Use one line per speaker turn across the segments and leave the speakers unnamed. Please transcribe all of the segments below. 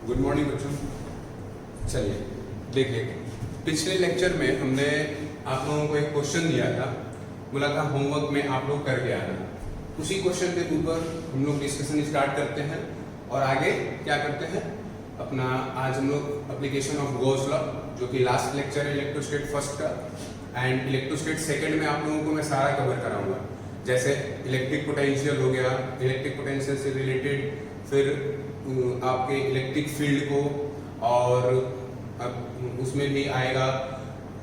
Good morning बच्चों। चलिए देखिए, पिछले लेक्चर में हमने आप लोगों को एक क्वेश्चन दिया था, बोला था होमवर्क में आप लोग करके आना। उसी क्वेश्चन के ऊपर हम लोग डिस्कशन स्टार्ट करते हैं और आगे क्या करते हैं अपना। आज हम लोग एप्लीकेशन ऑफ गॉस लॉ, जो कि लास्ट लेक्चर है इलेक्ट्रोस्टैट फर्स्ट का, एंड इलेक्ट्रोस्टैट सेकंड में आप लोगों को मैं सारा कवर कराऊंगा। जैसे इलेक्ट्रिक पोटेंशियल हो गया, इलेक्ट्रिक पोटेंशियल से रिलेटेड, फिर आपके इलेक्ट्रिक फील्ड को, और अब उसमें भी आएगा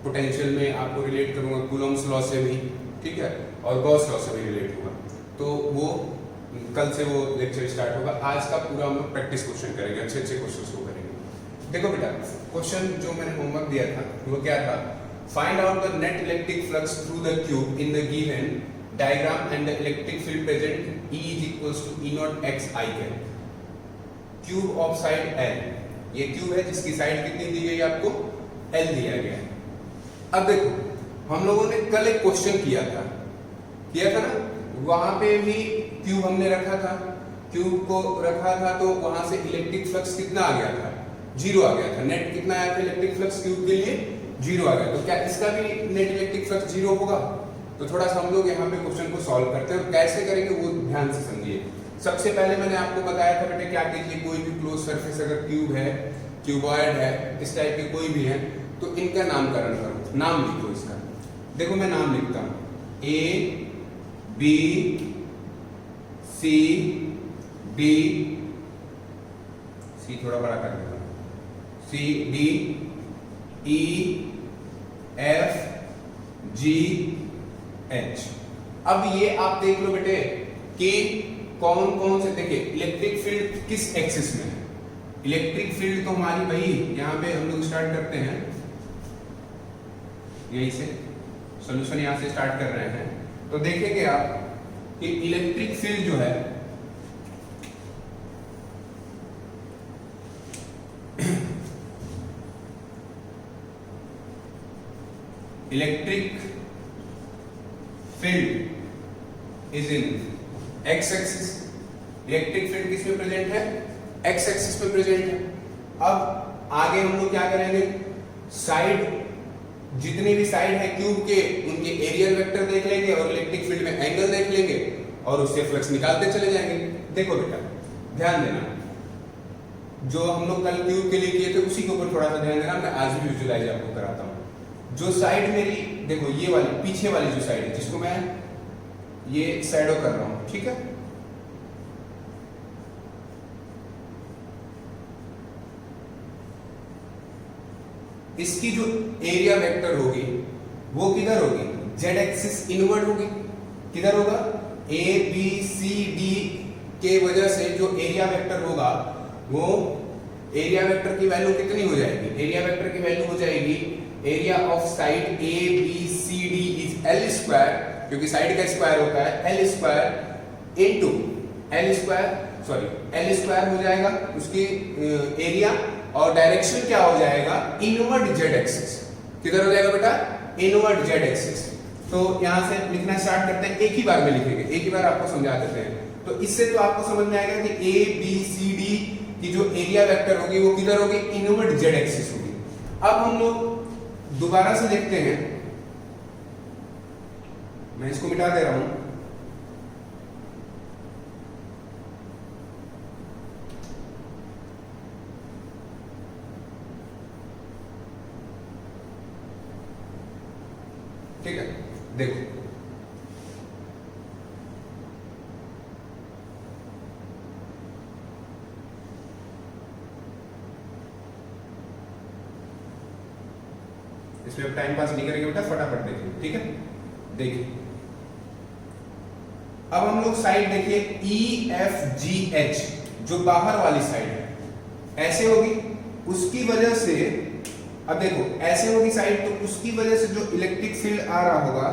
पोटेंशियल में आपको रिलेट करूंगा कूलॉम्स लॉ से भी, ठीक है, और गॉस लॉ से भी रिलेट होगा। तो वो कल से वो लेक्चर स्टार्ट होगा। आज का पूरा हम लोग प्रैक्टिस क्वेश्चन करेंगे, अच्छे अच्छे क्वेश्चंस को करेंगे। देखो बेटा, क्वेश्चन जो मैंने होमवर्क दिया था वो क्या था, find out the net electric flux through the cube in the given diagram and the electric field present E is equals to E naught x I cap. Cube of side L, ये cube है जिसकी side कितनी दी गई आपको, L दिया गया है। अब देखो, हम लोगों ने कल एक क्वेश्चन किया था ना, वहां पे भी क्यूब हमने रखा था, क्यूब को रखा था तो वहां से इलेक्ट्रिक फ्लक्स कितना आ गया था, 0 आ गया था। नेट कितना आया था इलेक्ट्रिक फ्लक्स क्यूब के लिए, 0 आ गया। तो क्या इसका भी नेट इलेक्ट्रिक फ्लक्स 0 होगा? तो थोड़ा सा हम लोग यहाँ पे क्वेश्चन को सॉल्व करते हैं, और कैसे करेंगे वो ध्यान से समझिए। सबसे पहले मैंने आपको बताया था बेटे, क्या कीजिए, कोई भी क्लोज सरफेस अगर क्यूब है, क्यूबॉइड है, इस टाइप के कोई भी है, तो इनका नामकरण करो, नाम लिखो इसका। देखो मैं नाम लिखता हूं, A B C D, C थोड़ा बड़ा कर देता हूं, C D E F G H। अब ये आप देख लो बेटे कि कौन कौन से, देखिए इलेक्ट्रिक फील्ड किस एक्सिस में है। इलेक्ट्रिक फील्ड तो हमारी भाई यहाँ पे हम लोग स्टार्ट करते हैं, यहीं से सॉल्यूशन यहाँ से स्टार्ट कर रहे हैं। तो देखेंगे आप कि इलेक्ट्रिक फील्ड जो है electric field is in x axis. Electric field किस में प्रेजेंट है, एक्स एक्सिस में प्रेजेंट है। अब आगे हम लोग क्या करेंगे, साइड, जितनी भी साइड है क्यूब के, उनके एरियल वेक्टर देख लेंगे और इलेक्ट्रिक फील्ड में एंगल देख लेंगे और उससे फ्लक्स निकालते चले जाएंगे। देखो बेटा ध्यान देना, जो हम लोग कल क्यूब के लिए किए थे उसी के ऊपर थोड़ा सा ध्यान देना, मैं आज भी विजुलाइज आपको कराता हूं। जो साइड मेरी, देखो ये वाली पीछे वाली जो साइड है, जिसको मैं ये शैडो कर रहा हूं, ठीक है, इसकी जो एरिया वेक्टर होगी वो किधर होगी, जेड एक्सिस इनवर्ड होगी। किधर होगा, ए बी सी डी के वजह से जो एरिया वेक्टर होगा वो एरिया वेक्टर की वैल्यू कितनी हो जाएगी, एरिया वेक्टर की वैल्यू हो जाएगी area of side A B C D is L square, क्योंकि साइड का स्क्वायर होता है L square into L square, sorry L square हो जाएगा उसकी एरिया, और डायरेक्शन क्या हो जाएगा, इनवर्ड जेड एक्सिस। किधर हो जाएगा बेटा, इनवर्ड जेड एक्सिस। तो यहां से लिखना स्टार्ट करते हैं, एक ही बार में लिखेंगे, एक ही बार आपको समझा देते हैं। तो इससे तो आपको समझ में आएगा कि ए बी सी डी की जो एरिया वेक्टर होगी वो किधर होगी, इनवर्ड जेड एक्सिस होगी। अब हम लोग दोबारा से देखते हैं, मैं इसको मिटा दे रहा हूं, ठीक है। देखो इसमें अब टाइम पास नहीं करेंगे बेटा, फटाफट देखिए, ठीक है। देखिए अब हम लोग साइड देखिए ई एफ जी एच, जो बाहर वाली साइड है ऐसे होगी, उसकी वजह से, अब देखो ऐसे होगी साइड, तो उसकी वजह से जो इलेक्ट्रिक फील्ड आ रहा होगा,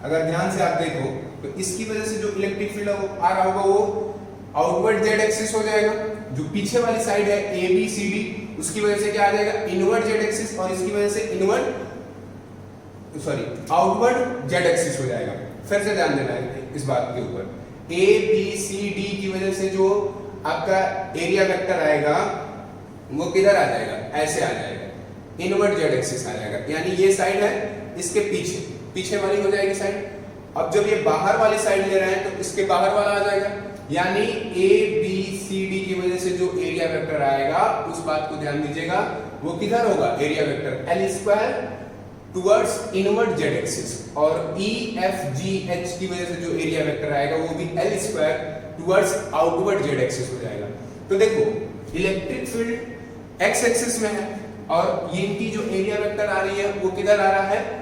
अगर ध्यान से आप देखो तो इसकी वजह से जो इलेक्ट्रिक फील्ड आ रहा होगा वो आउटवर्ड जेड एक्सिस हो जाएगा। जो पीछे वाली साइड है ए बी सी डी, उसकी वजह से क्या आ जाएगा, इनवर्ड जेड एक्सिस, और इसकी वजह से inward, sorry outward Z axis हो जाएगा। फिर से ध्यान देना है इस बात के ऊपर, ए बी सी डी की वजह से जो आपका एरिया वेक्टर आएगा वो किधर आ जाएगा, ऐसे आ जाएगा, इनवर्ट जेड एक्सिस आ जाएगा, यानी ये साइड है इसके पीछे, पीछे वाली हो जाएगी साइड। अब जब ये बाहर वाली साइड ले रहे हैं तो इसके बाहर वाला आ जाएगा, यानी ए बी सी डी की वजह से जो एरिया वेक्टर आएगा उस बात को ध्यान दीजिएगा, वो किधर होगा, area vector L square towards invert Z axis, और ई एफ जी एच की वजह से जो एरिया वेक्टर आएगा वो भी L square towards outward Z axis हो जाएगा। तो देखो इलेक्ट्रिक फील्ड एक्स एक्सिस में है और ये इनकी जो एरिया वेक्टर आ रही है वो किधर आ रहा है,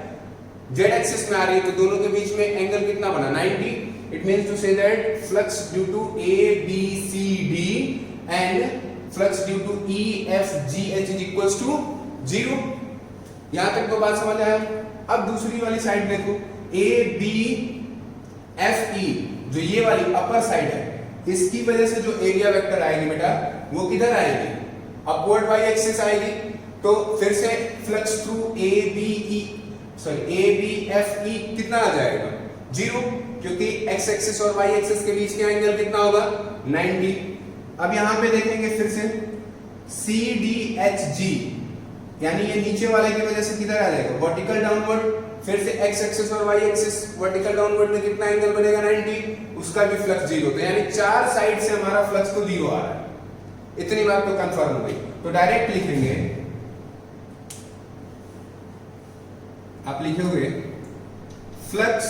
जेड एक्सिस में आ रही है, तो दोनों के बीच में एंगल कितना बना, 90। It means to say that flux due to A B C D and flux due to E F G H is equals to 0। यहां तक तो बात समझ आया। अब दूसरी वाली साइड देखो, ए बी एफ ई जो ये वाली अपर साइड है, इसकी वजह से जो एरिया वेक्टर आएगी बेटा वो किधर आएगी, अपवर्ड वाई एक्सिस आएगी। तो फिर से flux through A B F E कितना आ जाएगा, 0, क्योंकि एक्स एक्सिस और वाई एक्सिस के बीच का एंगल कितना होगा, 90। अब यहां पे देखेंगे फिर से सी डी एच जी, यानी ये नीचे वाले की वजह से किधर आ जाएगा, वर्टिकल डाउनवर्ड। फिर से एक्स एक्सिस और वाई एक्सिस वर्टिकल डाउनवर्ड में कितना एंगल बनेगा, 90, उसका भी फ्लक्स 0। तो यानी चार साइड से हमारा फ्लक्स तो 0 आ रहा है। इतनी बात तो कंफर्म हो गई। तो डायरेक्ट लिखेंगे, आप लिखोगे flux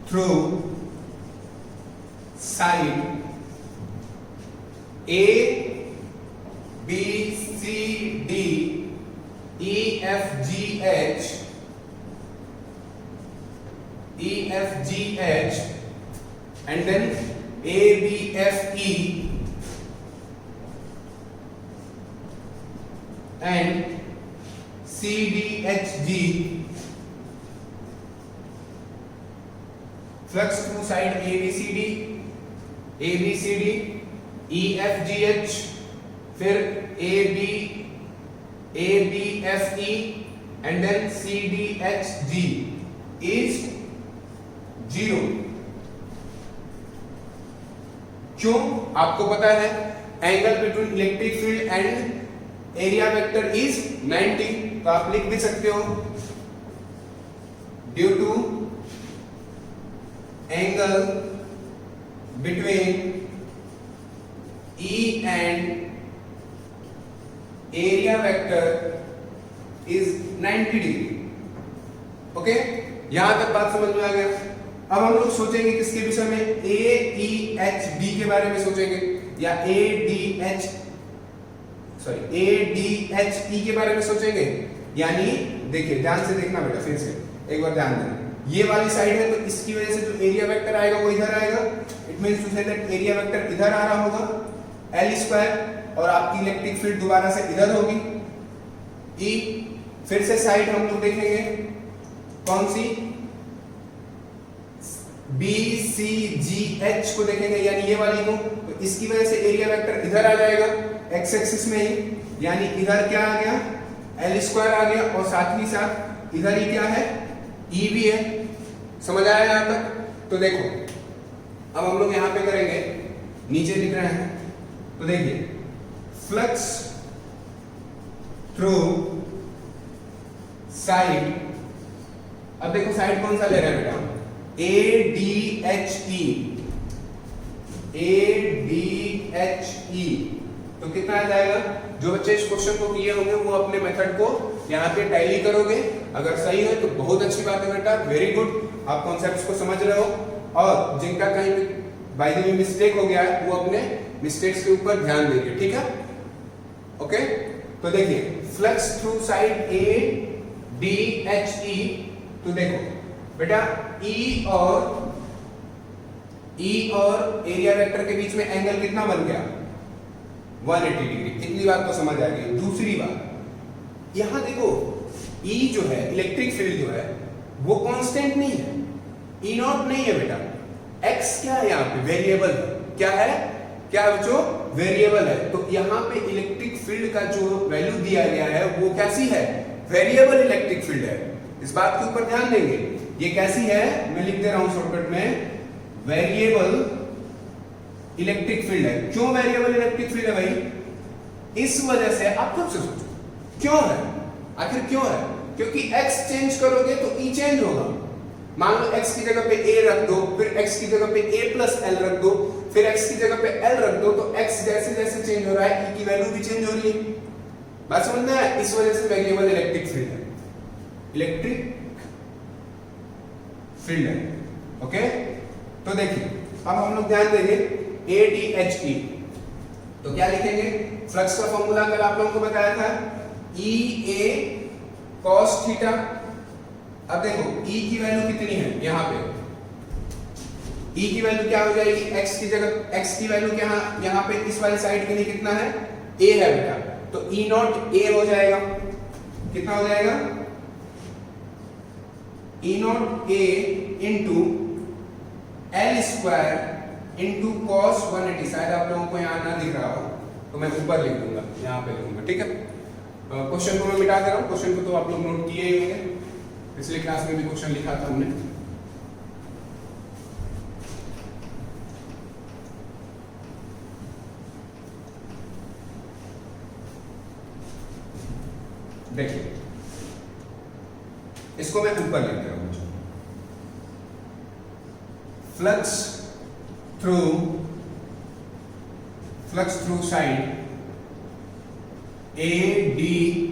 through side A B C D E F G H and then A B F E and C D H G, flux through side A B C D E F G H, फिर A B F E and then C D H G is 0। क्यों, आपको पता है angle between electric field and area vector is 90, तो आप लिख भी सकते हो due to angle between E and area vector is 90 degree. Okay, यहां तक बात समझ में आ गया। अब हम लोग सोचेंगे किसके विषय में, ए ई एच डी के बारे में सोचेंगे, या ए डी एच ई के बारे में सोचेंगे। यानी देखिए ध्यान से देखना बेटा, फिर से एक बार ध्यान देना, ये वाली साइड है तो इसकी वजह से जो एरिया वेक्टर आएगा वो इधर आएगा। It means to say that area vector इधर आ रहा होगा एल स्क्वायर, और आपकी इलेक्ट्रिक फील्ड दोबारा से इधर होगी ई। फिर से साइड हम लोग देखेंगे कौन सी, बी सी जी एच को देखेंगे, यानी ये वाली को, तो इसकी वजह से एरिया वेक्टर इधर आ जाएगा एक्स एक्सिस में ही, यानी इधर क्या आ गया, एल स्क्वायर आ गया, और साथ ही साथ इधर ही क्या है, ई भी है। समझ आया यहां तक? तो देखो अब हम लोग यहां पे करेंगे, नीचे लिख रहे हैं, तो देखिए फ्लक्स थ्रू साइड, अब देखो साइड कौन सा ले रहे हैं बेटा, ए डी एच ई, तो कितना आ जाएगा। जो बच्चे इस क्वेश्चन को किए होंगे वो अपने मेथड को यहाँ पे टैली करोगे, अगर सही है तो बहुत अच्छी बात है बेटा, वेरी गुड, आप कॉन्सेप्ट्स को समझ रहे हो। और जिनका कहीं बाय द वे मिस्टेक हो गया है वो अपने मिस्टेक्स के ऊपर ध्यान देंगे, ठीक है, ओके। तो देखिए flux through side A D H E, तो देखो बेटा ई और एरिया वेक्टर के बीच में एंगल कितना बन गया, 180 डिग्री। इतनी बात तो समझ आ गई। दूसरी बात, यहां देखो ई जो है, इलेक्ट्रिक फील्ड जो है वो कांस्टेंट नहीं है, ई नॉट नहीं है बेटा, एक्स क्या है यहाँ पे, वेरिएबल है। क्या है, क्या बच्चों, वेरिएबल है। तो यहाँ पे इलेक्ट्रिक फील्ड का जो वैल्यू दिया गया है वो कैसी है, वेरिएबल इलेक्ट्रिक फील्ड है। इस बात के ऊपर ध्यान देंगे, ये कैसी है, मैं लिख दे रहा हूं शॉर्टकट में, वेरिएबल इलेक्ट्रिक फील्ड है। क्यों वेरिएबल इलेक्ट्रिक फील्ड है भाई, इस वजह से आप खुद से सोचो क्यों है, आखिर क्यों है? क्योंकि x चेंज करोगे तो e चेंज होगा। मान लो x की जगह पे a रख दो, फिर x की जगह पे a प्लस l रख दो, फिर x की जगह पे l रख दो, तो x जैसे जैसे चेंज हो रहा है e की वैल्यू भी चेंज हो रही है। बात समझ में आया? इस वजह से वेरिएबल इलेक्ट्रिक फील्ड है, इलेक्ट्रिक फील्ड है। ओके, तो देखिए अब हम लोग ध्यान देंगे ADHE, तो क्या लिखेंगे? फ्लक्स का फॉर्मूला कल आप लोगों को बताया था EA cos थीटा। अब देखो E की वैल्यू कितनी है यहाँ पे, E की वैल्यू क्या हो जाएगी? x की जगह x की वैल्यू क्या यहाँ पे इस वाली साइड के लिए कितना है? A है बेटा, तो E नॉट A हो जाएगा, कितना हो जाएगा? E naught A into L square into cos 180। शायद आप लोगों को यहाँ ना दिख रहा हो तो मैं ऊपर लिख दूंगा, यहाँ पे लिखूंगा, ठीक है? क्वेश्चन को मैं मिटा दे रहा हूँ, क्वेश्चन को तो आप लोग नोट किए ही होंगे, पिछले क्लास में भी क्वेश्चन लिखा था हमने। देखिए इसको मैं ऊपर लिख दे रहा हूँ, फ्लक्स थ्रू साइड ADHE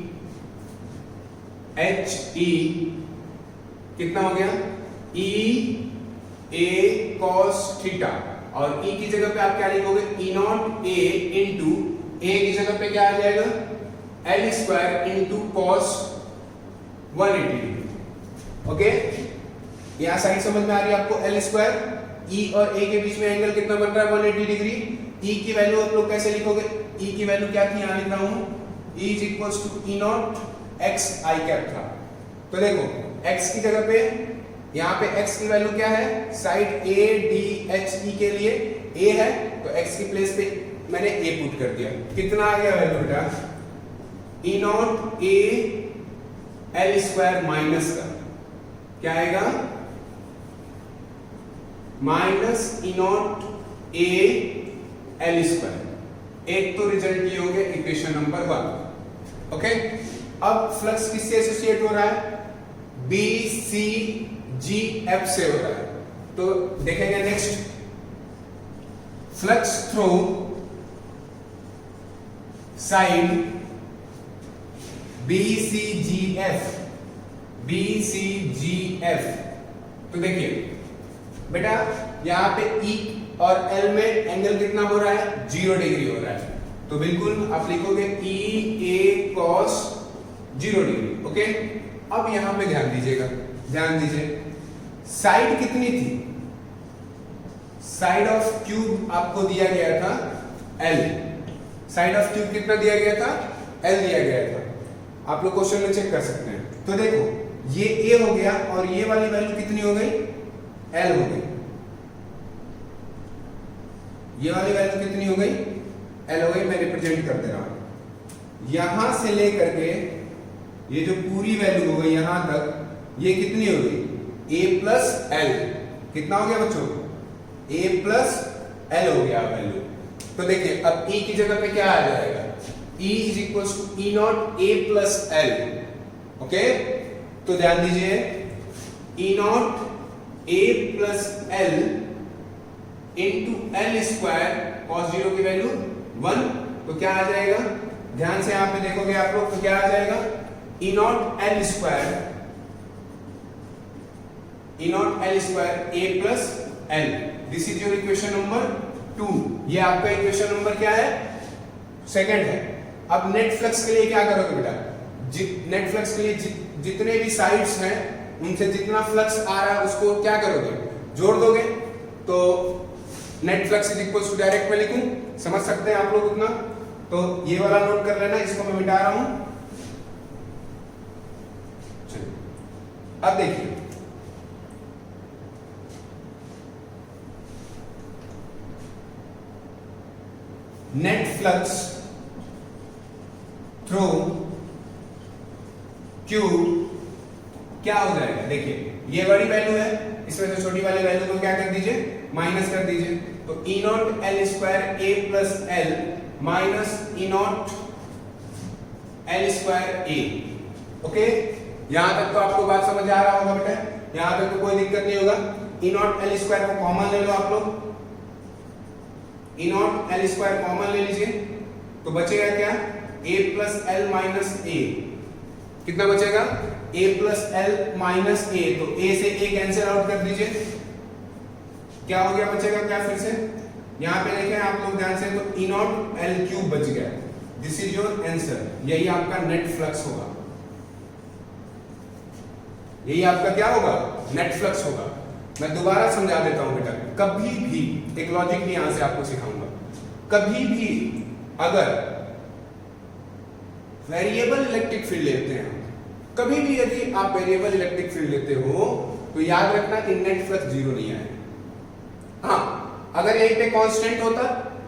कितना हो गया? EA cos थीटा, और E की जगह पे आप क्या लिखोगे? E naught A into A की जगह पे क्या आ जाएगा? L square into cos 180। Okay, यहाँ साइड समझ में आ रही है आपको? L स्क्वायर, E और A के बीच में एंगल कितना बन रहा है? 180 डिग्री। E की वैल्यू आप लोग कैसे लिखोगे? E की वैल्यू क्या थी? यहाँ लिख रहा हूँ E is equals to E naught x I cap था। तो देखो x की जगह पे यहाँ पे x की वैल्यू क्या है? साइड ADHE के लिए A है, तो x की प्लेस पे मैंने A पुट कर दिया। कितना आ गया वैल्यू बेटा? E naught A L square minus का क्या आएगा? Minus E naught A L square. एक तो रिजल्ट ये हो गया इक्वेशन नंबर 1। ओके, अब फ्लक्स किससे एसोसिएट हो रहा है? BCGF से हो रहा है। तो देखेंगे next, flux through side BCGF। तो देखिए बेटा यहाँ पे E और L में एंगल कितना हो रहा है? 0 डिग्री हो रहा है, तो बिल्कुल आप लिखोगे EA cos 0 डिग्री। ओके, अब यहां पे ध्यान दीजिएगा, ध्यान दीजिए साइड कितनी थी? साइड ऑफ क्यूब आपको दिया गया था L। साइड ऑफ क्यूब कितना दिया गया था? L दिया गया था। आप लोग क्वेश्चन में चेक कर सकते हैं। तो देखो ये A हो गया और ये वाली वैल्यू कितनी हो गई? L हो गई। ये वाली वैल्यू कितनी हो गई? L हो गई। मैं रिप्रेजेंट कर दे रहा हूं, यहां से लेकर के ये जो पूरी वैल्यू हो गई यहां तक, ये कितनी हो गई? A plus L। कितना हो गया बच्चों? A प्लस L हो गया वैल्यू। तो देखिए अब E की जगह पे क्या आ जाएगा? E is equal to E naught A plus L। Okay, तो ध्यान दीजिए E naught A plus L into L square cos 0 की वैल्यू 1, तो क्या आ जाएगा? ध्यान से यहाँ पे देखोगे आप लोग, तो क्या आ जाएगा? E not L square A plus L। This is your equation number 2। ये आपका इक्वेशन नंबर क्या है? सेकंड है। अब नेट फ्लक्स के लिए क्या करोगे बेटा? नेट फ्लक्स के लिए जितने भी साइड्स हैं उनसे जितना फ्लक्स आ रहा है उसको क्या करोगे? जोड़ दोगे। तो net flux is equal to, direct में लिखूं, समझ सकते हैं आप लोग उतना? तो ये वाला नोट कर लेना, इसको मैं मिटा रहा हूं। चलिए अब देखिए नेट फ्लक्स थ्रू क्यूब क्या हो जाएगा? देखिए ये बड़ी वैल्यू है, इसमें से छोटी वाली वैल्यू को क्या कर दीजिए? माइनस कर दीजिए। तो E not L square A plus L minus E naught L square A. Okay, यहां तक तो आपको बात समझ आ रहा होगा बेटा, यहां तक तो कोई दिक्कत नहीं होगा। ई नॉट एल स्क्वायर को कॉमन ले लो आप लोग, ई नॉट एल स्क्वायर कॉमन ले लीजिए, तो बचेगा क्या, ए प्लस एल माइनस ए। कितना बचेगा, ए प्लस एल माइनस ए, तो ए से ए कैंसिल आउट कर दीजिए, क्या हो गया, बचेगा क्या फिर से, यहां पे देखें आप लोग ध्यान से, तो ई नॉट एल क्यूब बच गया। दिस इज योर आंसर, यही आपका नेट फ्लक्स होगा, यही आपका क्या होगा, नेट फ्लक्स होगा। मैं दोबारा समझा देता हूं बेटा, कभी भी एक लॉजिक भी यहां से आपको सिखाऊंगा, कभी भी अगर वेरिएबल इलेक्ट्रिक फील्ड लेते हैं, कभी भी यदि आप वेरिएबल इलेक्ट्रिक फील्ड लेते हो तो याद रखना कि नेट फ्लक्स जीरो नहीं आएगा। हाँ, अगर यहीं पे कांस्टेंट होता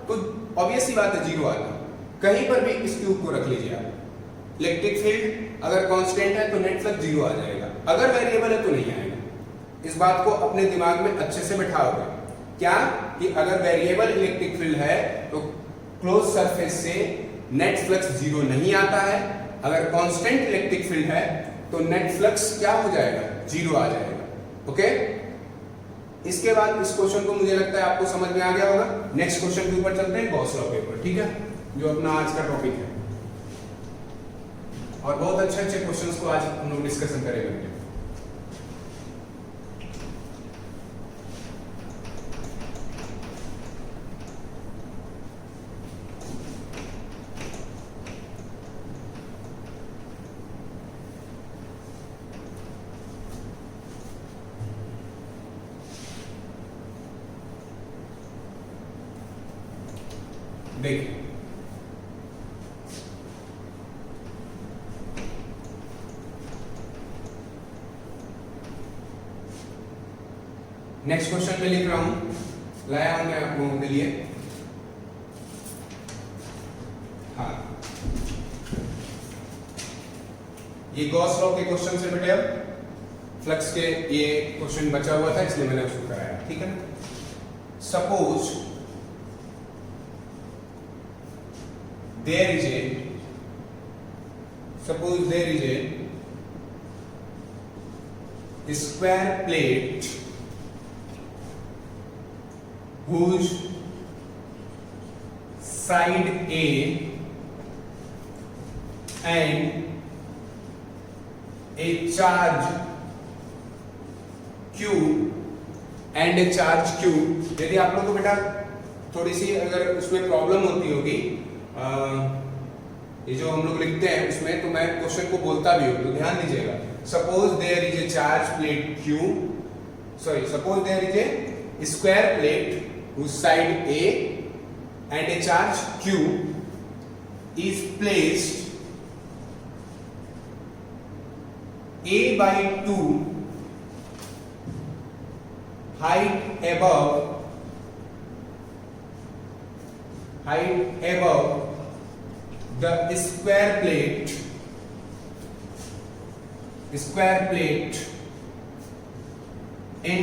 तो ऑब्वियस सी बात है जीरो आता, कहीं पर भी इस क्यूब को रख लीजिए आप, इलेक्ट्रिक फील्ड अगर कांस्टेंट है तो नेट फ्लक्स जीरो आ जाएगा, अगर वेरिएबल है तो नहीं आएगा। इस बात को अपने दिमाग में अच्छे से बिठाओगे, क्या कि अगर वेरिएबल इलेक्ट्रिक फील्ड है तो क्लोज सरफेस से नेट फ्लक्स जीरो नहीं आता है, अगर कांस्टेंट इलेक्ट्रिक फील्ड है तो नेट फ्लक्स क्या हो जाएगा, जीरो आ जाएगा। ओके, इसके बाद इस क्वेश्चन को मुझे लगता है आपको समझ में आ गया होगा। नेक्स्ट क्वेश्चन के ऊपर चलते हैं, गॉस लॉ के ऊपर, ठीक है, जो अपना आज का टॉपिक है, और बहुत अच्छे अच्छे क्वेश्चंस को आज हम लोग डिस्कशन करेंगे। देखिए, नेक्स्ट क्वेश्चन में लिख रहा हूं, लाया हूं मैं आप लोगों के लिए। हाँ, ये गॉस लॉ के क्वेश्चन से बेटे, फ्लक्स के ये क्वेश्चन बचा हुआ था इसलिए मैंने उसको कराया, ठीक है। Suppose there is a square plate whose side A and a charge Q and a charge Q। यदि आप लोगों को बेटा थोड़ी सी अगर उसमें प्रॉब्लम होती होगी, ये जो हम लोग लिखते हैं उसमें, तो मैं क्वेश्चन को बोलता भी हूं, तो ध्यान दीजिएगा। Suppose there is a charge plate Q, suppose there is a square plate whose side A and a charge Q is placed A by 2 height above the square plate in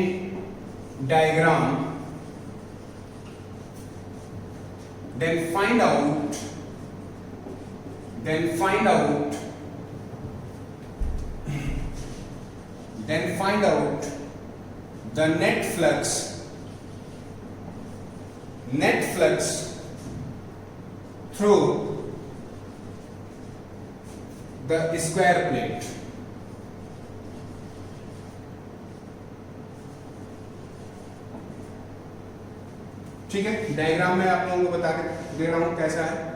diagram, then find out the net flux through the square plate। ठीक है, diagram में आप लोगों को बता दे रहा हूं कैसा है।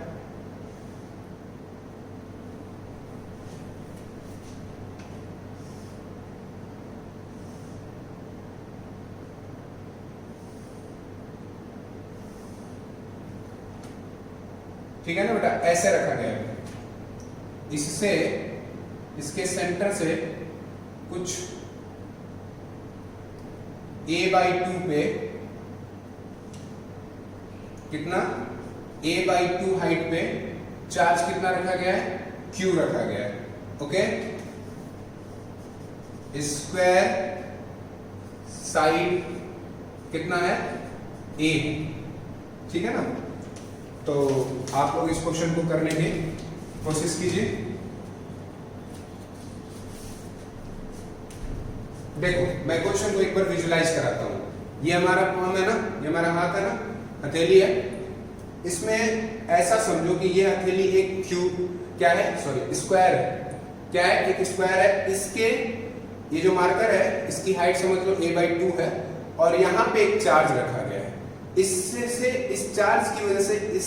ठीक है ना बेटा, ऐसे रखा गया है, इससे इसके सेंटर से कुछ a/2 पे कितना a/2 हाइट पे चार्ज कितना रखा गया है, Q रखा गया है। ओके, स्क्वायर साइड कितना है, A, ठीक है ना। तो आप लोग इस क्वेश्चन को करने की कोशिश कीजिए। देखो मैं क्वेश्चन को एक बार विजुलाइज कराता हूँ। ये हमारा palm है ना, ये हमारा हाथ है ना, हथेली है। इसमें ऐसा समझो कि ये हथेली एक क्यूब क्या है, सॉरी स्क्वायर है। क्या है, एक स्क्वायर है। इसके ये जो मार्कर है इसकी हाइट समझ लो a/2 है और यहाँ पे एक चार्ज रखा गया है। इससे से इस चार्ज की वजह से इस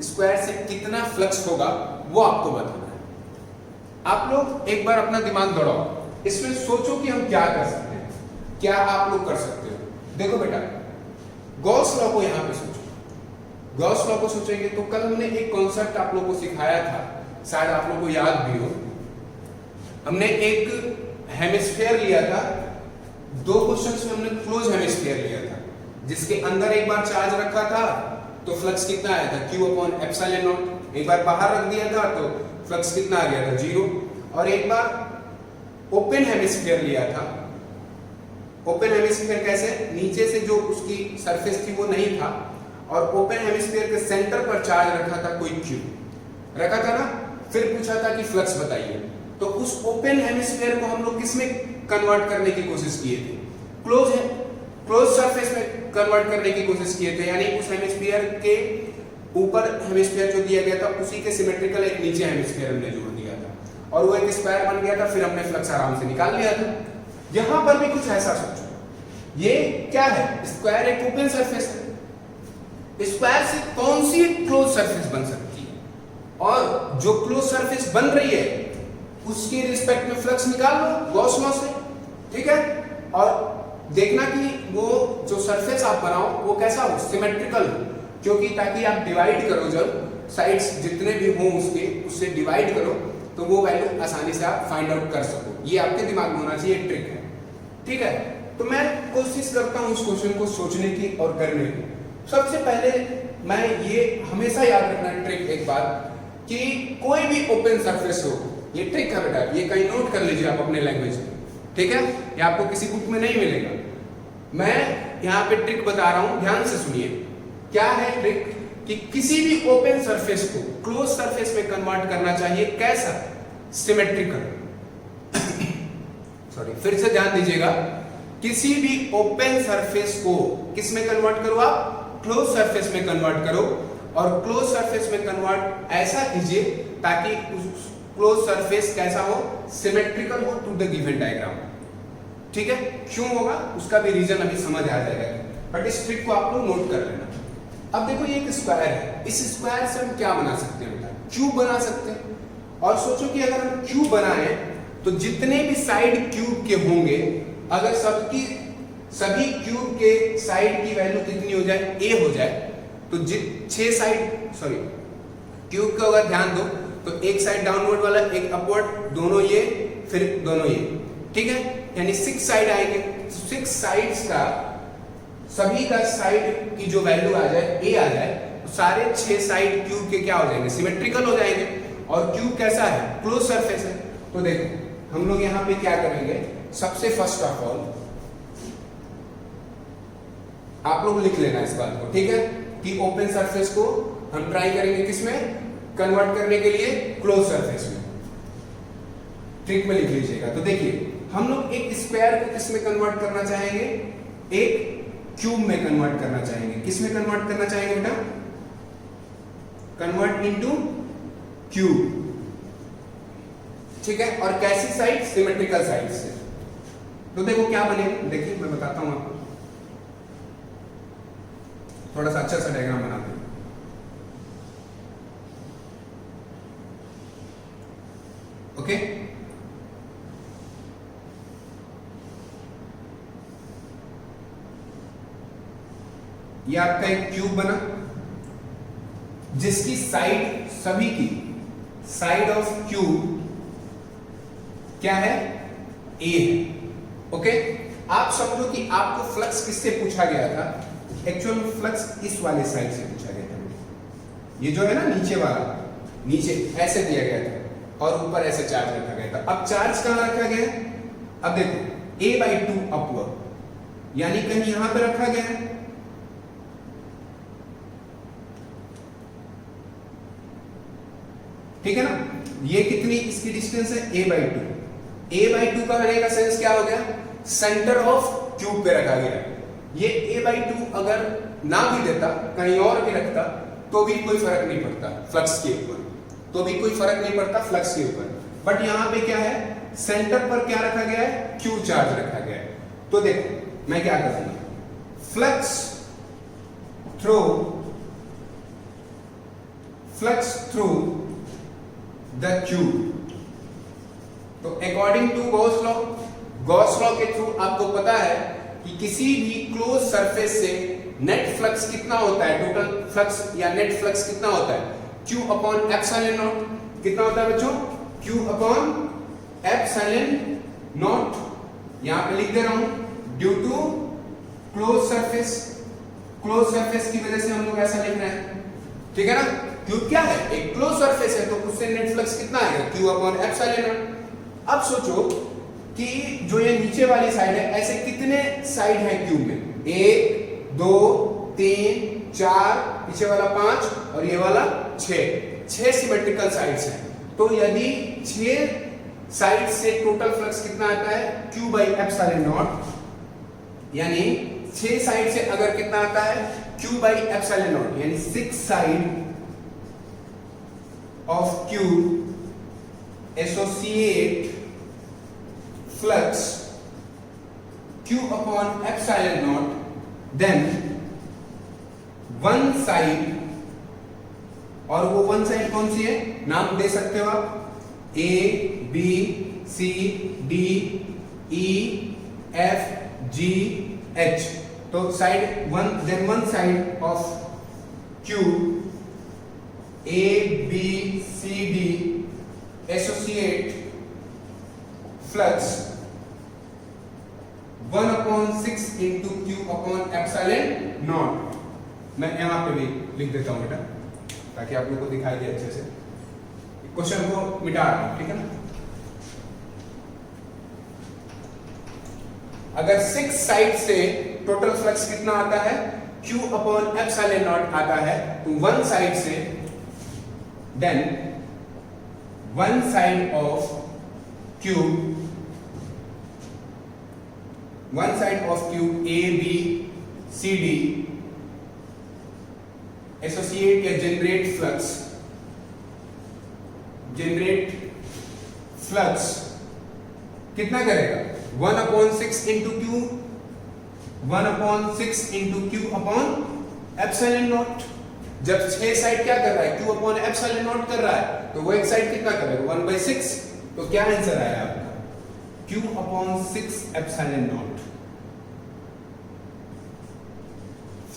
स्क्वायर से कितना फ्लक्स होगा वो आपको बताना है। आप लोग एक बार अपना दिमाग दौड़ाओ, इसमें सोचो कि हम क्या कर सकते हैं। क्या आप लोग कर सकते हो? देखो बेटा, गॉस लॉ को यहाँ पे सोचो। गॉस लॉ को सोचेंगे तो कल हमने एक कॉन्सेप्ट आप लोगों को सिखाया था, शायद आप लोगों को याद भी हो। हमने एक हेमिस्फीयर लिया था, दो क्वेश्चंस में हमने क्लोज हेमिस्फीयर लिया था, जिसके अंदर एक बार चार्ज रखा था तो फ्लक्स कितना आया था, Q/ε0। एक बार बाहर रख दिया था तो फ्लक्स कितना आ गया था, 0। और एक बार ओपन हेमिस्फीयर लिया था। ओपन हेमिस्फीयर कैसे, नीचे से जो उसकी सरफेस थी वो नहीं था और ओपन हेमिस्फीयर के सेंटर पर चार्ज रखा था, कोई Q रखा था ना। फिर पूछा था कि फ्लक्स बताइए, तो उस ओपन हेमिस्फीयर को हम लोग किस में कन्वर्ट करने की कोशिश किए थे, क्लोज सरफेस में कन्वर्ट करने की कोशिश किए थे। यानी उस हेमिस्फीयर के ऊपर हेमिस्फीयर जो दिया गया था उसी के सिमेट्रिकल एक नीचे हेमिस्फीयर हमने जोड़ दिया था और वो एक स्क्वायर बन गया था। फिर हमने फ्लक्स आराम से निकाल लिया था। यहां पर भी कुछ ऐसा सोचो, ये क्या है, स्क्वायर एक ओपन सरफेस है। स्क्वायर से कौन सी क्लोज सरफेस बन सकती है, और जो क्लोज सरफेस बन रही है उसके रिस्पेक्ट में फ्लक्स निकाल लो गॉस लॉ से, ठीक है। और देखना कि वो जो सरफेस आप बनाओ वो कैसा हो, सिमेट्रिकल हो, क्योंकि ताकि आप डिवाइड करो, जब साइड्स जितने भी हों उसके उससे डिवाइड करो तो वो वैल्यू आसानी से आप फाइंड आउट कर सको। ये आपके दिमाग में होना चाहिए, ट्रिक है, ठीक है। तो मैं कोशिश करता हूं उस क्वेश्चन को सोचने की और करने की। सबसे पहले मैं ये हमेशा याद रखना ट्रिक एक बात, कि कोई भी ओपन सरफेस हो, ये ट्रिक है बेटा, ये कहीं नोट कर लीजिए आप अपने लैंग्वेज में, ठीक है। ये आपको किसी बुक में नहीं मिलेगा। मैं यहाँ पे ट्रिक बता रहा हूं, ध्यान से सुनिए। क्या है ट्रिक, कि किसी भी ओपन सरफेस को क्लोज सरफेस में कन्वर्ट करना चाहिए, कैसा, सिमेट्रिकल। सॉरी, फिर से ध्यान दीजिएगा, किसी भी ओपन सरफेस को किस में कन्वर्ट करो आप, क्लोज सरफेस में कन्वर्ट करो। और क्लोज सरफेस में कन्वर्ट ऐसा कीजिए ताकि उस क्लोज सरफेस कैसा हो, सिमेट्रिकल हो टू द गिवन डायग्राम, ठीक है। क्यों होगा उसका भी रीजन अभी समझ आ जाएगा, बट इस ट्रिक को आप लोग नोट कर लेना। अब देखो ये एक स्क्वायर है, इस स्क्वायर से हम क्या बना सकते हैं बेटा, क्यूब बना सकते हैं। और सोचो कि अगर हम क्यूब बनाए तो जितने भी साइड क्यूब के होंगे, अगर सभी क्यूब के साइड की वैल्यू कितनी हो जाए, a हो जाए, तो 6 साइड, सॉरी क्यूब का अगर ध्यान दो तो एक साइड डाउनवर्ड वाला, एक अपवर्ड, दोनों ये, फिर दोनों ये, ठीक है। यानी 6 साइड आएंगे। 6 साइड्स का सभी का साइड की जो वैल्यू आ जाए, a आ जाए, तो सारे 6 साइड क्यूब के क्या हो जाएंगे, सिमेट्रिकल हो जाएंगे। और क्यूब कैसा है, क्लोज सरफेस है। तो देखो हम लोग यहाँ पे क्या करेंगे, सबसे फर्स्ट ऑफ ऑल आप लोग लिख लेना इस बात को, ठीक है, कि ओपन सरफेस को हम ट्राई करेंगे किसमें कन्वर्ट करने के लिए, क्लोज सरफेस में। ट्रिक में लिख लीजिएगा। तो देखिए हम लोग एक स्क्वायर को किस में कन्वर्ट करना चाहेंगे, एक क्यूब में कन्वर्ट करना चाहेंगे। किस में कन्वर्ट करना चाहेंगे बेटा, कन्वर्ट इनटू क्यूब, ठीक है। और कैसी साइड, सिमेट्रिकल साइड से। तो देखो क्या बनेगा, देखिए मैं बताता हूं आपको, थोड़ा सा अच्छा सा डायग्राम बनाते हैं। ओके, ये आपका एक क्यूब बना जिसकी साइड, सभी की साइड ऑफ क्यूब क्या है, a है। ओके, आप समझो कि आपको फ्लक्स किससे पूछा गया था, एक्चुअल में फ्लक्स इस वाले साइड से पूछा गया था। ये जो है ना नीचे वाला, नीचे ऐसे दिया गया था और ऊपर ऐसे चार्ज रखा गया था। अब चार्ज कहां रखा गया है, अब देखो a/2 अपवर्ड, यानी कहीं यहां पे रखा गया है, ठीक है ना। ये कितनी इसकी डिस्टेंस है, a/2। a/2 का रहने का सेंस क्या हो गया, सेंटर ऑफ ट्यूब पे रखा गया है। ये a/2 अगर ना भी देता, कहीं और भी रखता, तो भी कोई फर्क नहीं पड़ता फ्लक्स के ऊपर, तो भी कोई फर्क नहीं पड़ता फ्लक्स के ऊपर। बट यहाँ पे क्या है, सेंटर पर क्या रखा गया है, Q चार्ज रखा गया है। तो देखो मैं क्या करूंगा, फ्लक्स थ्रू द ट्यूब। तो अकॉर्डिंग टू गॉस लॉ के थ्रू आपको पता है कि किसी भी क्लोज सरफेस से नेट फ्लक्स कितना होता है, टोटल फ्लक्स या नेट फ्लक्स कितना होता है, Q अपॉन एप्सिलॉन नॉट। कितना होता है बच्चों, Q अपॉन एप्सिलॉन नॉट। यहां पे लिख दे रहा हूं, ड्यू टू क्लोज सरफेस की वजह से हम लोग ऐसा लिख रहे हैं, ठीक है ना। ट्यूब क्या है, एक क्लोज सरफेस है, तो उससे नेट फ्लक्स कितना आएगा, Q अपॉन एप्सिलॉन नॉट। अब सोचो कि जो ये नीचे वाली साइड है, ऐसे कितने साइड है ट्यूब में, 1 2 3 4, पीछे वाला 5 और ये वाला 6 सिमेट्रिकल साइड्स हैं। तो यदि 6 साइड से टोटल फ्लक्स कितना आता है, Q बाई एप्सिलॉन नॉट, यानी 6 साइड से अगर कितना आता है, Q बाई एप्सिलॉन नॉट, यानी 6 side of Q associate flux Q upon epsilon naught, then one side, और वो वन साइड कौन सी है, नाम दे सकते हो आप, A B C D E F G H। तो side one, then one side of Q A B C D associate flux 1/6 into Q upon epsilon naught। मैं यहाँ पे भी लिख देता हूँ बेटा, ताकि आप लोगों को दिखाई दे अच्छे से। क्वेश्चन को मिटा रहा हूँ, ठीक है ना। अगर 6 साइड से टोटल फ्लक्स कितना आता है, Q अपॉन एप्सिलॉन नॉट आता है, तो वन साइड से, then one side of Q A B C D associate या generate flux कितना करेगा, 1/6 into Q, 1/6 into Q upon epsilon not. जब 6 साइड क्या कर रहा है, Q अपॉन एप्सिलॉन नॉट कर रहा है, तो वो एक साइड कितना करेगा, 1/6। तो क्या आंसर आया आपका, Q upon 6 epsilon naught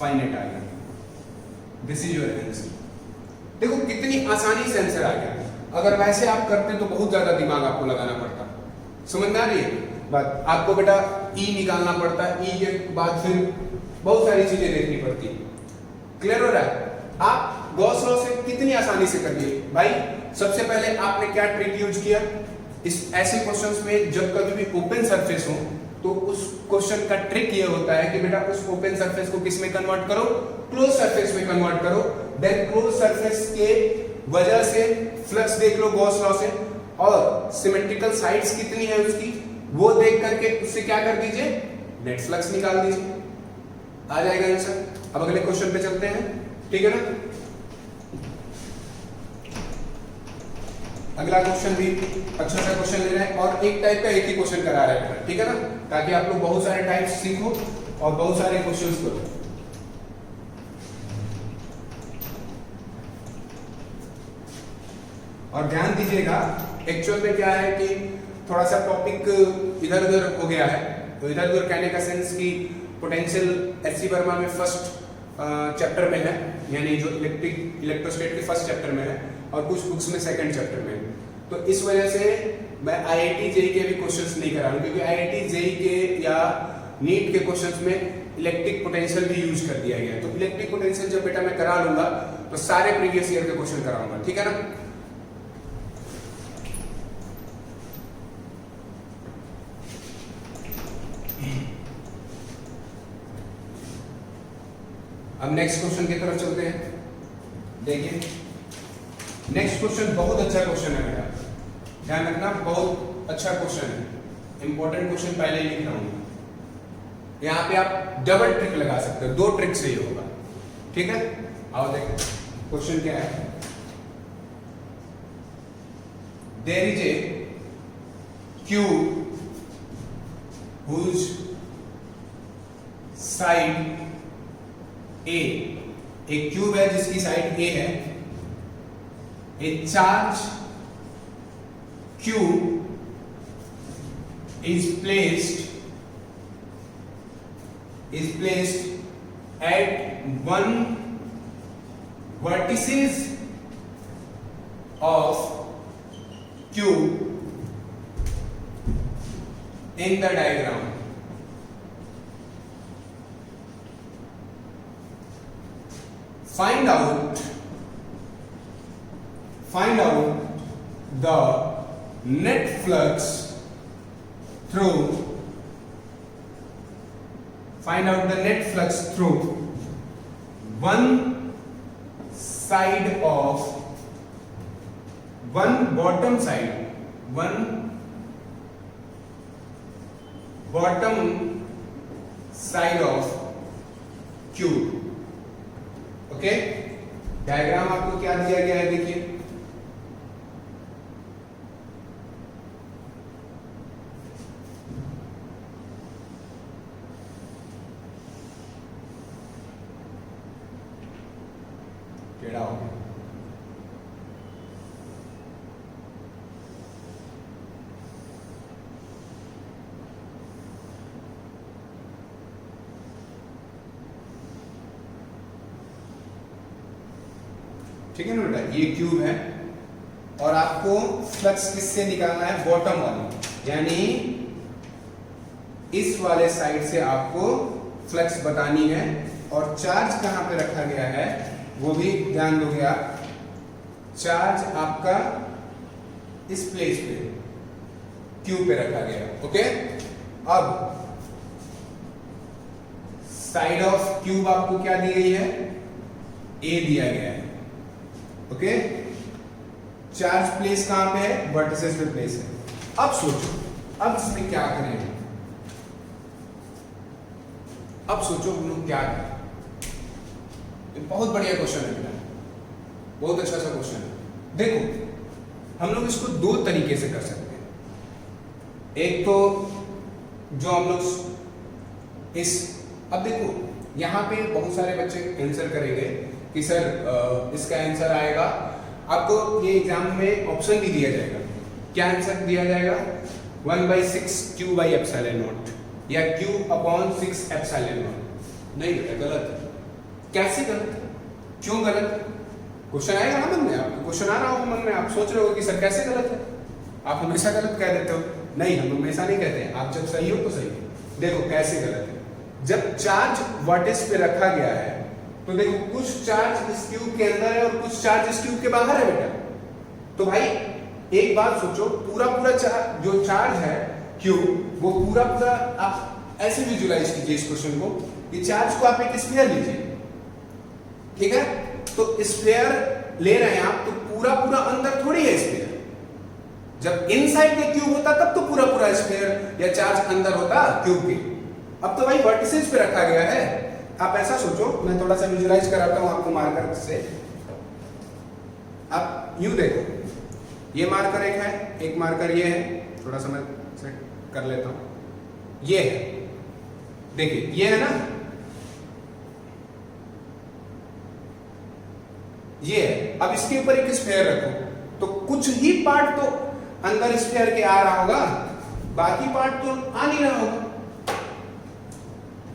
finite आ गया। This is your answer. देखो कितनी आसानी से आंसर आ गया। अगर वैसे आप करते तो बहुत ज्यादा दिमाग आपको लगाना पड़ता, समझ में आ रही है बात। आपको बेटा E निकालना पड़ता है, E के बाद फिर बहुत सारी चीजें देखनी पड़ती। क्लियर हो रहा है, आप गॉस लॉ से कितनी आसानी से कर लिए भाई। सबसे पहले आपने क्या ट्रिक यूज किया, इस ऐसे क्वेश्चंस में जब कभी भी ओपन सरफेस हो, तो उस क्वेश्चन का ट्रिक ये होता है कि बेटा उस ओपन सरफेस को किस में कन्वर्ट करो, क्लोज सरफेस में कन्वर्ट करो। देन क्लोज सरफेस के वजह से फ्लक्स देख लो गॉस लॉ से, और सिमेट्रिकल साइड्स कितनी है उसकी, वो देख करके उससे क्या कर दीजिए, नेट फ्लक्स निकाल दीजिए, आ जाएगा आंसर। अब अगले क्वेश्चन पे चलते हैं, ठीक है ना। अगला क्वेश्चन भी अच्छा सा क्वेश्चन ले रहे हैं, और एक टाइप का एक ही क्वेश्चन करा रहे हैं, ठीक है ना, ताकि आप लोग बहुत सारे टाइप्स सीखो और बहुत सारे क्वेश्चंस करो। और ध्यान दीजिएगा, एक्चुअल में क्या है कि थोड़ा सा टॉपिक इधर उधर हो गया है। तो इधर उधर कहने का सेंस कि पोटेंशियल एससी वर्मा में फर्स्ट चैप्टर में है, यानी जो इलेक्ट्रोस्टैट के फर्स्ट चैप्टर में है, और कुछ बुक्स में सेकंड चैप्टर में है। तो इस वजह से मैं आईआईटी जेई के भी क्वेश्चंस नहीं करा रहा हूं, क्योंकि आईआईटी जेई के या नीट के क्वेश्चंस में इलेक्ट्रिक पोटेंशियल भी यूज कर दिया गया है। तो इलेक्ट्रिक पोटेंशियल जब बेटा मैं करा लूंगा तो सारे प्रीवियस ईयर के क्वेश्चन कराऊंगा, ठीक है ना। अब नेक्स्ट क्वेश्चन की तरफ चलते हैं। देखिए नेक्स्ट क्वेश्चन बहुत अच्छा क्वेश्चन है बेटा, ध्यान रखना, बहुत अच्छा क्वेश्चन है। इंपॉर्टेंट क्वेश्चन पहले ही लिख रहा हूं। यहां पे आप डबल ट्रिक लगा सकते हो, 2 ट्रिक से ही होगा। ठीक है, आओ देखो क्वेश्चन क्या है। There is a cube whose side A, एक क्यूब है जिसकी साइड ए है। A charge cube is placed at one vertices of cube in the diagram. Find out the net flux through one bottom side of cube. Okay, diagram आपको क्या दिया गया है, देखिए टेढ़ा हो गया। ठीक है ना बेटा, ये क्यूब है और आपको फ्लक्स किससे निकालना है, बॉटम वाली, यानी इस वाले साइड से आपको फ्लक्स बतानी है। और चार्ज कहां पे रखा गया है वो भी ध्यान दोगे आप। चार्ज आपका इस प्लेस पे क्यूब पे रखा गया। ओके, अब साइड ऑफ क्यूब आपको क्या दी गई है, ए दिया गया है। ओके, चार्ज प्लेस कहां पे है, वर्टिसेस पे प्लेस है। अब सोचो, अब इसमें क्या करें, अब सोचो हम लोग क्या करें। बहुत बढ़िया क्वेश्चन है बेटा, बहुत अच्छा सा क्वेश्चन है। देखो हम लोग इसको 2 तरीके से कर सकते हैं। एक तो जो हम लोग अब देखो यहां पे बहुत सारे बच्चे आंसर करेंगे कि सर इसका आंसर आएगा, आपको ये एग्जाम में ऑप्शन भी दिया जाएगा। क्या आंसर दिया जाएगा, 1/6 Q/ε0 या Q/6ε0। नहीं बेटा, गलत है। कैसे गलत, क्यों गलत? क्वेश्चन आएगा ना मन में, आपको क्वेश्चन आ रहा होगा मन में, आप सोच रहे हो कि सर कैसे गलत है। आप हमेशा गलत कह देते हो। नहीं, हम हमेशा नहीं कहते हैं, आप जब सही हो तो सही है। देखो कैसे गलत है, जब चार्ज वर्टिस पे रखा गया है तो देखो कुछ चार्ज इस क्यूब के अंदर है और कुछ चार्ज इस क्यूब के बाहर है बेटा। तो भाई एक बात सोचो, पूरा जो चार्ज है क्यूब, वो पूरा आप ऐसे विजुलाइज कीजिए इस क्वेश्चन को। ये चार्ज को आप एक स्फीयर लीजिए, ठीक है, तो स्फीयर ले रहे हैं आप, तो पूरा अंदर थोड़ी है स्फीयर। जब इनसाइड के क्यूब होता तब तो पूरा स्फीयर या चार्ज अंदर होता क्यूब के। अब तो भाई वर्टिसेस पे रखा गया है। आप ऐसा सोचो, मैं थोड़ा सा विजुलाइज कराता हूं आपको मार्कर से। आप यूं देखो, ये मार्कर एक है, एक मार्कर ये है, थोड़ा सा मैं सेट कर लेता हूं। ये है, देखिए ये है ना, ये है। अब इसके ऊपर एक स्फीयर रखो तो कुछ ही पार्ट तो अंदर स्फीयर के आ रहा होगा, बाकी पार्ट तो आ नहीं रहा होगा।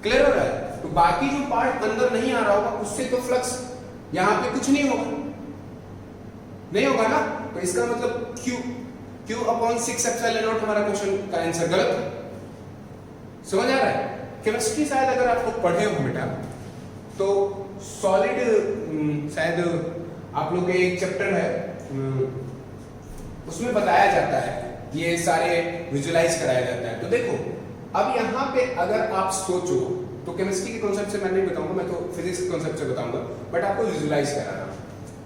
क्लियर हो रहा है? तो बाकी जो पार्ट अंदर नहीं आ रहा होगा उससे तो फ्लक्स यहां पे कुछ नहीं होगा, नहीं होगा ना। तो इसका मतलब Q/6ε0 हमारा क्वेश्चन का आंसर गलत है। समझ आ रहा है? केमिस्ट्री शायद अगर आप लोग पढ़े हो बेटा तो सॉलिड शायद आप लोग के एक चैप्टर है उसमें बताया जाता है, ये सारे विजुलाइज कराया जाता है। तो देखो अब यहाँ पे अगर आप सोचो तो केमिस्ट्री के कॉन्सेप्ट से मैं नहीं बताऊंगा, मैं तो फिजिक्स के कॉन्सेप्ट से बताऊंगा, बट आपको विजुलाइज करा रहा हूँ।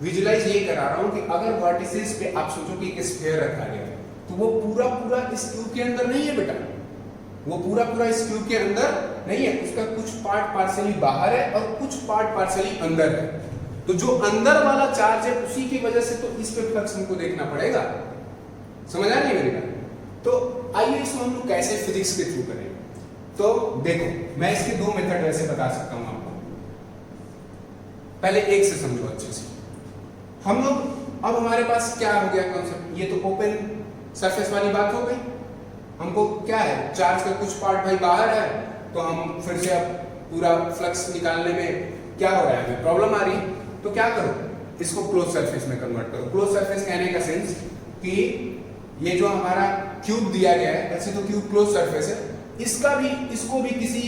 विजुलाइज ये करा रहा हूँ कि अगर वर्टिसेस पे आप सोचो कि एक स्फीयर रखा गया तो वो पूरा इस क्यूब के अंदर नहीं है बेटा। वो पूरा पूरा इस क्यूब के अंदर नहीं है, उसका कुछ पार्ट पार्शियली बाहर है और कुछ पार्ट पार्शियली अंदर है। तो जो अंदर वाला चार्ज है उसी की वजह से तो इस पे फ्लक्स हमको देखना पड़ेगा। समझ आ रही है मेरी बात? तो आइए इसको हम लोग कैसे फिजिक्स के थ्रू करें। तो देखो, मैं इसके दो मेथड वैसे बता सकता हूं आपको। पहले एक से समझो अच्छे से। हम लोग अब हमारे पास क्या हो गया कॉन्सेप्ट, ये तो ओपन सरफेस वाली बात हो गई। हमको क्या है, चार्ज का कुछ पार्ट भाई बाहर है, तो हम फिर से अब पूरा फ्लक्स निकालने में क्या हो रहा है, हमें प्रॉब्लम आ रही है। तो क्या करो, इसको क्लोज सरफेस में कन्वर्ट करो। क्लोज सरफेस कहने का सेंस कि ये जो हमारा क्यूब दिया गया है, वैसे तो क्यूब क्लोज सरफेस है, इसको भी किसी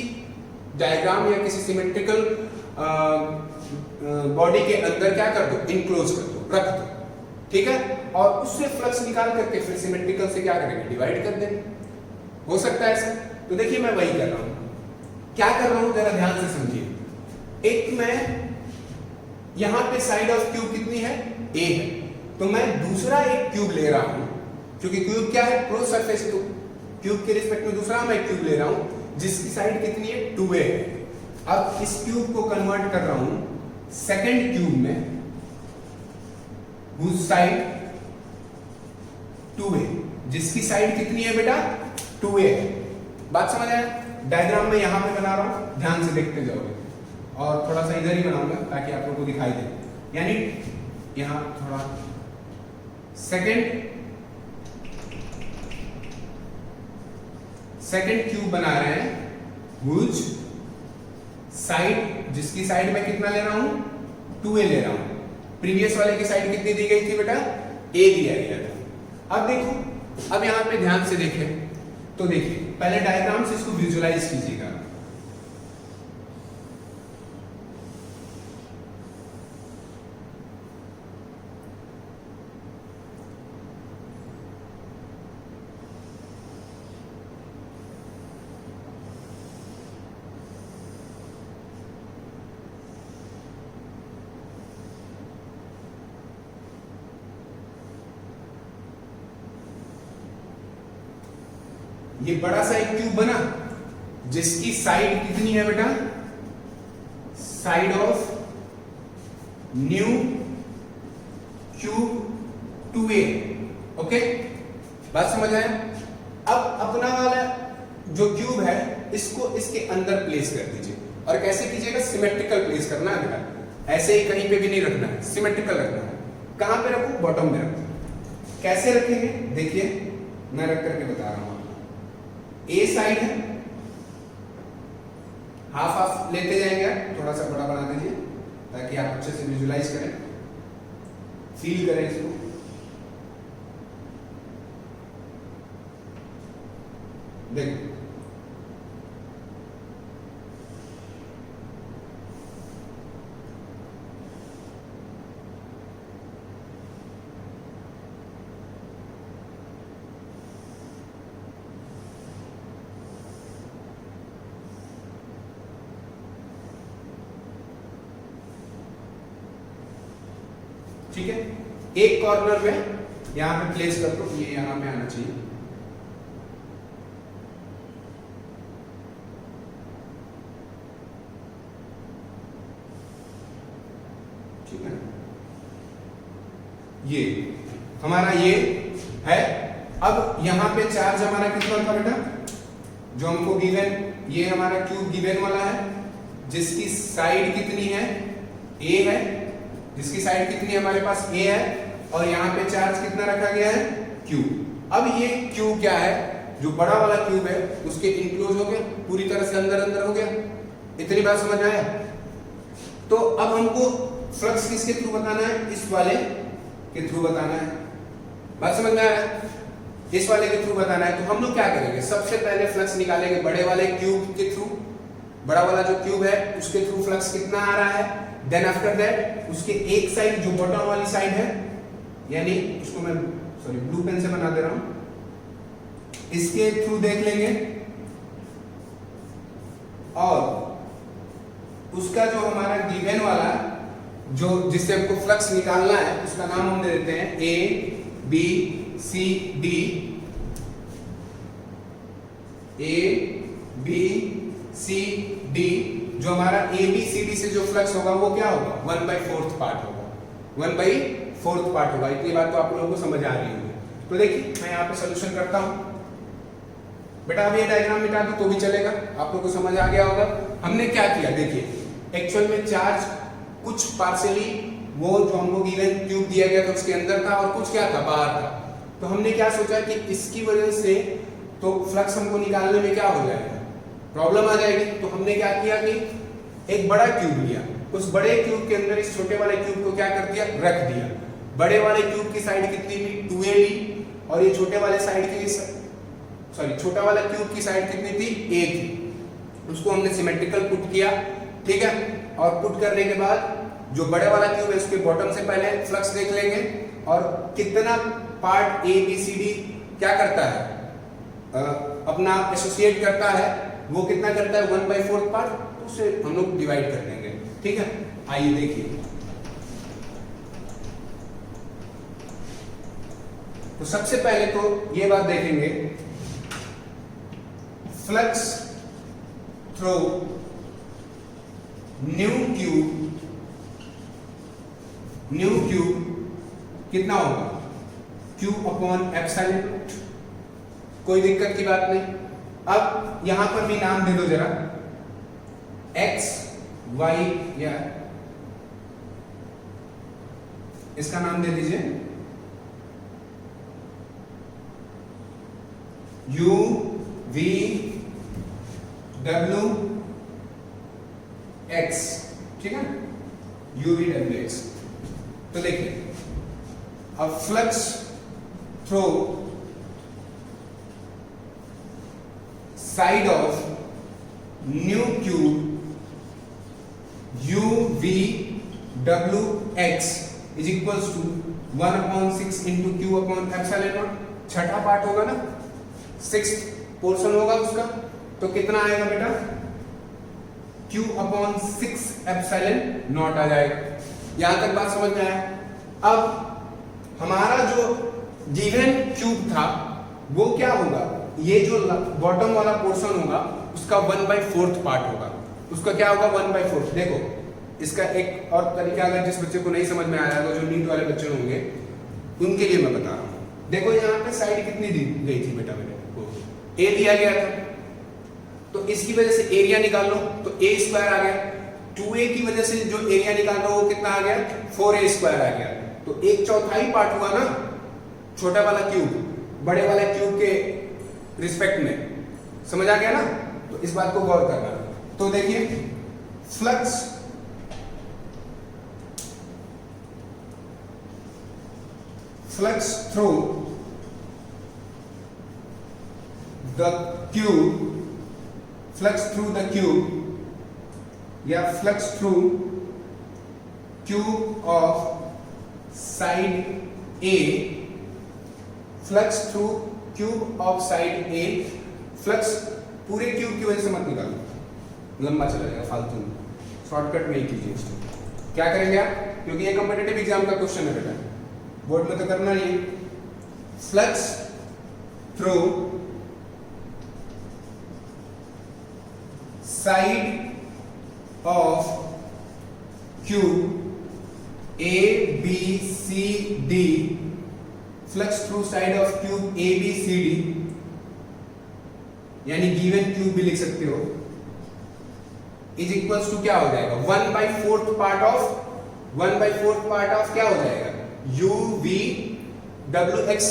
डायग्राम या किसी सिमेट्रिकल बॉडी के अंदर क्या कर दो, इनक्लोज कर दो, रख दो, ठीक है। और उससे फ्लक्स निकाल करके फिर सिमेट्रिकल से क्या करेंगे, डिवाइड कर देंगे। हो सकता है ऐसा। तो देखिए मैं वही कर रहा हूं। क्या कर रहा हूं, जरा ध्यान से समझिए। एक मैं यहां पे साइड ऑफ क्यूब कितनी है, ए है, तो मैं दूसरा एक क्यूब ले रहा हूं, क्योंकि क्यूब क्या है, क्लोज सरफेस, तो क्यूब के रिस्पेक्ट में दूसरा मैं क्यूब ले रहा हूं जिसकी साइड कितनी है, 2a है। अब इस क्यूब को कन्वर्ट कर रहा हूं सेकंड क्यूब में, whose साइड 2a, जिसकी साइड कितनी है बेटा, 2a है। बात समझ आया? डायग्राम में यहां पे बना रहा हूं, ध्यान से देखते जाओगे, और थोड़ा सा इधर ही बनाऊंगा ताकि आप लोगों को दिखाई दे। यानी यहां थोड़ा सेकंड क्यूब बना रहे हैं, whose साइड, जिसकी साइड में कितना ले रहा हूं, 2a ले रहा हूं। प्रीवियस वाले की साइड कितनी दी गई थी बेटा, a दिया गया था। अब देखो, अब यहां पे ध्यान से देखें, तो देखिए पहले डायग्राम से इसको विजुलाइज कीजिएगा। ये बड़ा सा एक क्यूब बना जिसकी साइड कितनी है बेटा, side of new cube 2a। Okay, बात समझ आया? अब अपना वाला जो क्यूब है इसको इसके अंदर प्लेस कर दीजिए। और कैसे कीजिएगा, सिमेट्रिकल प्लेस करना है बेटा, ऐसे ही कहीं पे भी नहीं रखना है, सिमेट्रिकल रखना है। कहां पे रखूं, बॉटम में रखूं। कैसे रखेंगे, देखिए मैं रख करके बता रहा हूं। ए साइड है, हाफ हाफ लेते जाएंगे, थोड़ा सा बड़ा बना दीजिए ताकि आप अच्छे से विजुलाइज करें, फील करें इसको। देखो ठीक है, एक कॉर्नर में यहां पे प्लेस कर दो, ये यहां पे आना चाहिए। ठीक है, ये हमारा ये है। अब यहां पे चार्ज हमारा कितना था बेटा, जो हमको गिवन, ये हमारा क्यूब गिवन वाला है जिसकी साइड कितनी है, a है, जिसकी साइड कितनी है हमारे पास, a है, और यहाँ पे चार्ज कितना रखा गया है, q। अब ये q क्या है, जो बड़ा वाला क्यूब है उसके इनक्लोज हो गया, पूरी तरह से अंदर अंदर हो गया। इतनी बात समझ आया? तो अब हमको फ्लक्स किसके थ्रू बताना है, इस वाले के थ्रू बताना है। बात समझ में आ रहा है? इस वाले के थ्रू बताना है। तो हम लोग क्या करेंगे, सबसे पहले फ्लक्स निकालेंगे बड़े वाले क्यूब के थ्रू। बड़ा वाला जो क्यूब है उसके थ्रू फ्लक्स कितना आ रहा है, देन आफ्टर दैट उसके एक साइड जो बॉटम वाली साइड है, यानी उसको मैं ब्लू पेन से बना दे रहा हूं, इसके थ्रू देख लेंगे। और उसका जो हमारा गिवन वाला जो जिससे हमको फ्लक्स निकालना है उसका नाम हम दे देते हैं A B C D। A B C D, जो हमारा ए बी सी डी से जो फ्लक्स होगा वो क्या होगा 1/4 पार्ट होगा, 1/4 पार्ट होगा। इतनी बात तो आप लोगों को समझ आ रही होगी। तो देखिए मैं यहाँ पे सोल्यूशन करता हूँ। बेटा अब ये डायग्राम मिटा दो तो भी चलेगा, आप लोगों को समझ आ गया होगा। हमने क्या किया देखिए, एक्चुअल में चार्ज कुछ पार्शियली वो जो हमको गिवन ट्यूब दिया गया था उसके अंदर था और कुछ क्या था बाहर था। तो हमने क्या सोचा कि इसकी वजह से तो फ्लक्स हमको निकालने में क्या हो जाएगा, प्रॉब्लम आ जाएगी। तो हमने क्या किया कि एक बड़ा ट्यूब लिया, उस बड़े ट्यूब के अंदर इस छोटे वाले ट्यूब को क्या कर दिया, रख दिया। बड़े वाले ट्यूब की साइड कितनी ली, 2a ली, और ये छोटे वाले साइड की छोटा वाला ट्यूब की साइड कितनी थी, a थी। उसको हमने सिमेट्रिकल पुट किया, ठीक है। और पुट करने के बाद जो बड़े वाला ट्यूब है उसके बॉटम से पहले फ्लक्स देख लेंगे और कितना part A B C D क्या करता है, अपना एसोसिएट करता है, वो कितना करता है 1/4 पार्ट, तो उसे हम लोग डिवाइड कर देंगे, ठीक है। आइए देखिए, तो सबसे पहले तो ये बात देखेंगे, फ्लक्स थ्रू न्यू क्यूब कितना होगा, Q/ε। कोई दिक्कत की बात नहीं। अब यहां पर भी नाम दे दो जरा, x y, या इसका नाम दे दीजिए U V W X, ठीक है, U V W X। तो देखिए अब flux through side of new cube U V W X is equals to 1/6 into Q/ε0। छठा पार्ट होगा ना, 6th पोर्शन होगा उसका, तो कितना आएगा बेटा, Q/6ε0 आ जाएगा। यहां तक बात समझ में आया। अब हमारा जो गिवन क्यूब था वो क्या होगा, ये जो बॉटम वाला पोर्शन होगा उसका 1/4 पार्ट होगा, उसका क्या होगा 1/4। देखो इसका एक और तरीका, अगर जिस बच्चे को नहीं समझ में आया होगा, जो नीट वाले बच्चे होंगे उनके लिए मैं बता रहा हूं। देखो यहाँ पे साइड कितनी दी गई थी बेटा, मेरे को a दिया गया था, तो इसकी वजह से एरिया निकाल लो, तो a² आ गया। 2a की वजह से जो एरिया निकाल लो वो कितना आ गया, 4a² आ गया। तो 1/4 पार्ट हुआ ना छोटा वाला क्यूब बड़े वाला क्यूब के रिस्पेक्ट में, समझ आ गया ना। तो इस बात को गौर करना। तो देखिए फ्लक्स थ्रू द क्यूब या flux through cube of side A, flux through cube of side A. Flux पूरे क्यूब की वजह से मत निकालो, लंबा चला जाएगा फालतू में, शॉर्टकट में ही कीजिए इसको। क्या करेंगे आप, क्योंकि ये कॉम्पिटिटिव एग्जाम का क्वेश्चन है बेटा, बोर्ड में तो करना नहीं। Flux through side of cube A B C D, flux through side of cube A B C D, यानी गिवन क्यूब भी लिख सकते हो, इज इक्वल्स टू क्या हो जाएगा 1/4 पार्ट ऑफ क्या हो जाएगा U V W X।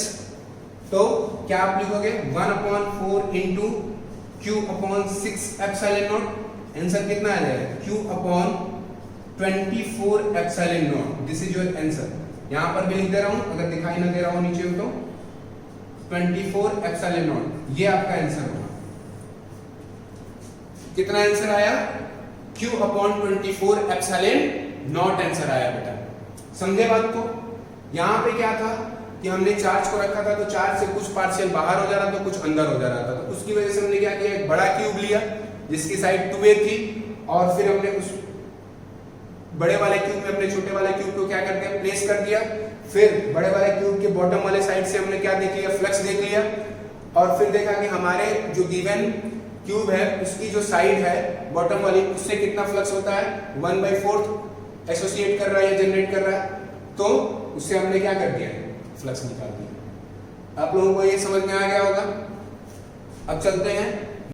तो क्या आप लिखोगे 1/4 इंटू Q/6ε0। आंसर कितना आ जाएगा Q/24ε0। This is your answer. यहां पर भी लिख दे रहा हूं, अगर दिखाई ना दे रहा हो नीचे तो 24ε0, ये आपका आंसर होगा। कितना आंसर आया, Q/24ε0 आंसर आया बेटा। समझे बात को। यहां पे क्या था कि हमने चार्ज को रखा था, तो चार्ज से कुछ पार्शियल बाहर हो जा रहा था, कुछ अंदर हो जा रहा था। तो उसकी वजह से हमने क्या किया, एक बड़ा क्यूब लिया जिसकी साइड 2a थी, और फिर हमने उस बड़े वाले क्यूब में अपने छोटे वाले क्यूब को क्या कर दिया, प्लेस कर दिया। फिर बड़े वाले क्यूब के बॉटम वाले साइड से हमने क्या देख लिया, फ्लक्स देख लिया। और फिर देखा कि हमारे जो गिवन क्यूब है उसकी जो साइड है बॉटम वाली उससे कितना फ्लक्स होता है 1/4 एसोसिएट कर रहा है या जनरेट कर रहा है, तो उससे हमने क्या कर दिया फ्लक्स निकाल दिया। आप लोगों को ये समझ में आ गया होगा। अब चलते हैं